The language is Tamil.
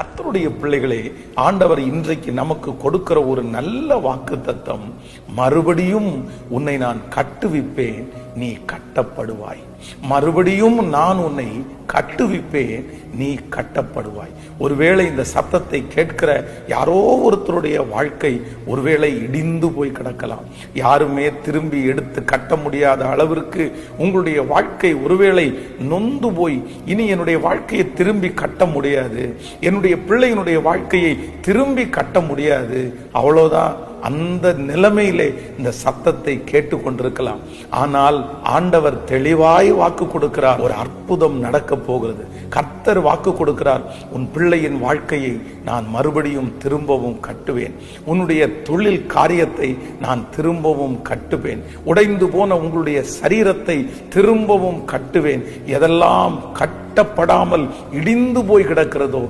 கர்த்தருடைய பிள்ளைகளே, ஆண்டவர் இன்றைக்கு நமக்கு கொடுக்கிற ஒரு நல்ல வாக்குத்தத்தம், மறுபடியும் உன்னை நான் கட்டுவிப்பேன், நீ கட்டப்படுவாய். மறுபடியும் நான் உன்னை கட்டுவிப்பேன், நீ கட்டப்படுவாய். ஒருவேளை இந்த சத்தத்தை கேட்கிற யாரோ ஒருத்தருடைய வாழ்க்கை ஒருவேளை இடிந்து போய் கிடக்கலாம். யாருமே திரும்பி எடுத்து கட்ட முடியாத அளவிற்கு உங்களுடைய வாழ்க்கை ஒருவேளை நொந்து போய், இனி என்னுடைய வாழ்க்கையை திரும்பி கட்ட முடியாது, என்னுடைய பிள்ளையினுடைய வாழ்க்கையை திரும்பி கட்ட முடியாது, அவ்வளவுதான். அந்த நிலைமையிலே இந்த சத்தத்தை கேட்டு கொண்டிருக்கலாம். ஆனால் ஆண்டவர் தெளிவாய் வாக்கு கொடுக்கிறார், ஒரு அற்புதம் நடக்க போகிறது. கர்த்தர் வாக்கு கொடுக்கிறார், உன் பிள்ளையின் வாழ்க்கையை நான் மறுபடியும் திரும்பவும் கட்டுவேன். உன்னுடைய தொழில் காரியத்தை நான் திரும்பவும் கட்டுவேன். உடைந்து போன உங்களுடைய சரீரத்தை திரும்பவும் கட்டுவேன். எதெல்லாம் கட்டப்படாமல் இடிந்து போய் கிடக்கிறதோ